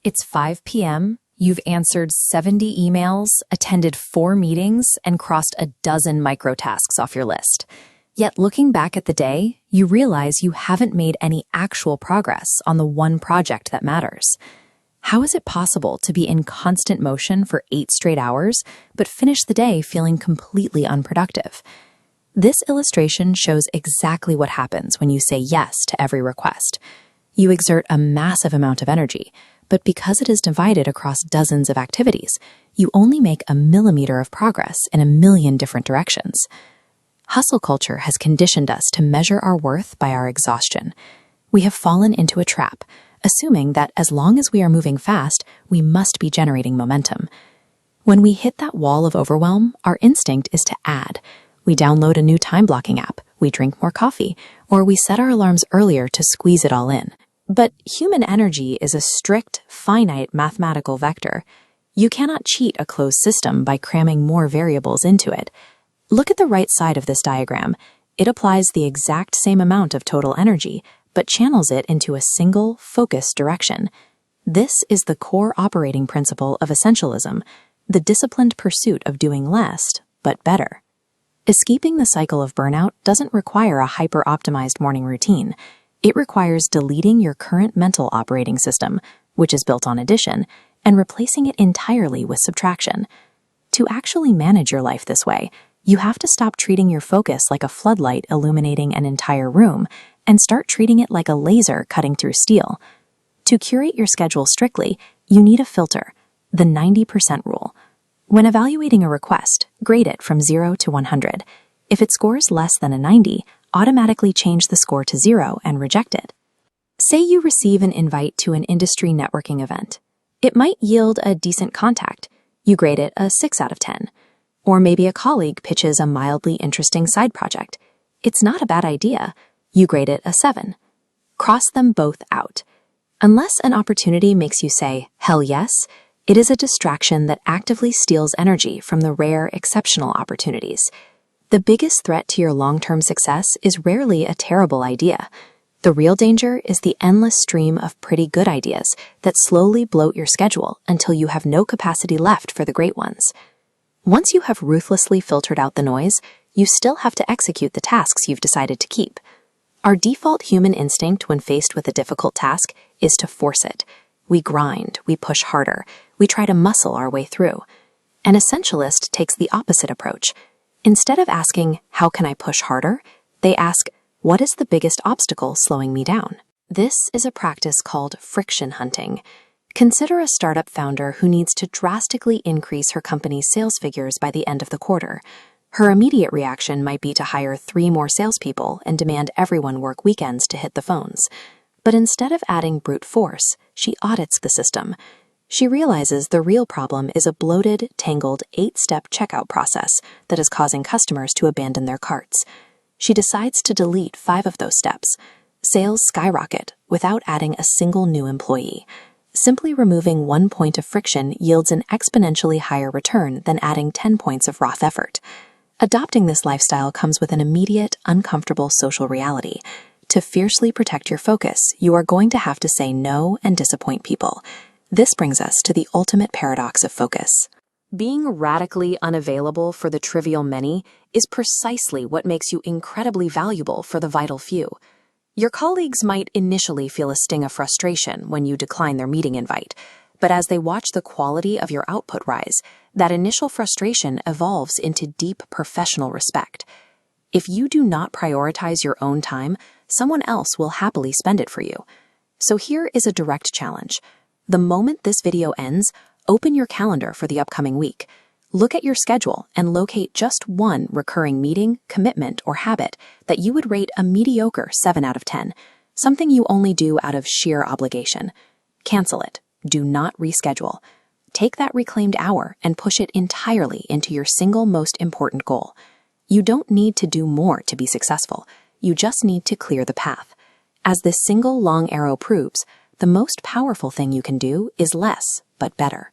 It's 5 p.m., you've answered 70 emails, attended 4 meetings, and crossed a dozen microtasks off your list. Yet looking back at the day, you realize you haven't made any actual progress on the one project that matters. How is it possible to be in constant motion for 8 straight hours, but finish the day feeling completely unproductive? This illustration shows exactly what happens when you say yes to every request. You exert a massive amount of energy, but because it is divided across dozens of activities, you only make a millimeter of progress in a million different directions. Hustle culture has conditioned us to measure our worth by our exhaustion. We have fallen into a trap, assuming that as long as we are moving fast, we must be generating momentum. When we hit that wall of overwhelm, our instinct is to add. We download a new time-blocking app, we drink more coffee, or we set our alarms earlier to squeeze it all in. But human energy is a strict, finite mathematical vector. You cannot cheat a closed system by cramming more variables into it. Look at the right side of this diagram. It applies the exact same amount of total energy, but channels it into a single, focused direction. This is the core operating principle of essentialism, the disciplined pursuit of doing less, but better. Escaping the cycle of burnout doesn't require a hyper-optimized morning routine. It requires deleting your current mental operating system, which is built on addition, and replacing it entirely with subtraction. To actually manage your life this way, you have to stop treating your focus like a floodlight illuminating an entire room and start treating it like a laser cutting through steel. To curate your schedule strictly, you need a filter, the 90% rule. When evaluating a request, grade it from 0 to 100. If it scores less than a 90, automatically change the score to 0 and reject it. Say you receive an invite to an industry networking event. It might yield a decent contact. You grade it a 6 out of 10. Or maybe a colleague pitches a mildly interesting side project. It's not a bad idea. You grade it a 7. Cross them both out. Unless an opportunity makes you say, hell yes, it is a distraction that actively steals energy from the rare, exceptional opportunities. The biggest threat to your long-term success is rarely a terrible idea. The real danger is the endless stream of pretty good ideas that slowly bloat your schedule until you have no capacity left for the great ones. Once you have ruthlessly filtered out the noise, you still have to execute the tasks you've decided to keep. Our default human instinct when faced with a difficult task is to force it. We grind, we push harder, we try to muscle our way through. An essentialist takes the opposite approach. Instead of asking, how can I push harder? They ask, what is the biggest obstacle slowing me down? This is a practice called friction hunting. Consider a startup founder who needs to drastically increase her company's sales figures by the end of the quarter. Her immediate reaction might be to hire 3 more salespeople and demand everyone work weekends to hit the phones. But instead of adding brute force, she audits the system. She realizes the real problem is a bloated, tangled 8-step checkout process that is causing customers to abandon their carts. She decides to delete 5 of those steps. Sales skyrocket without adding a single new employee. Simply removing 1 point of friction yields an exponentially higher return than adding 10 points of raw effort. Adopting this lifestyle comes with an immediate, uncomfortable social reality. To fiercely protect your focus, you are going to have to say no and disappoint people. This brings us to the ultimate paradox of focus. Being radically unavailable for the trivial many is precisely what makes you incredibly valuable for the vital few. Your colleagues might initially feel a sting of frustration when you decline their meeting invite, but as they watch the quality of your output rise, that initial frustration evolves into deep professional respect. If you do not prioritize your own time, someone else will happily spend it for you. So here is a direct challenge. The moment this video ends, open your calendar for the upcoming week. Look at your schedule and locate just one recurring meeting, commitment, or habit that you would rate a mediocre 7 out of 10, something you only do out of sheer obligation. Cancel it. Do not reschedule. Take that reclaimed hour and push it entirely into your single most important goal. You don't need to do more to be successful. You just need to clear the path. As this single long arrow proves, the most powerful thing you can do is less, but better.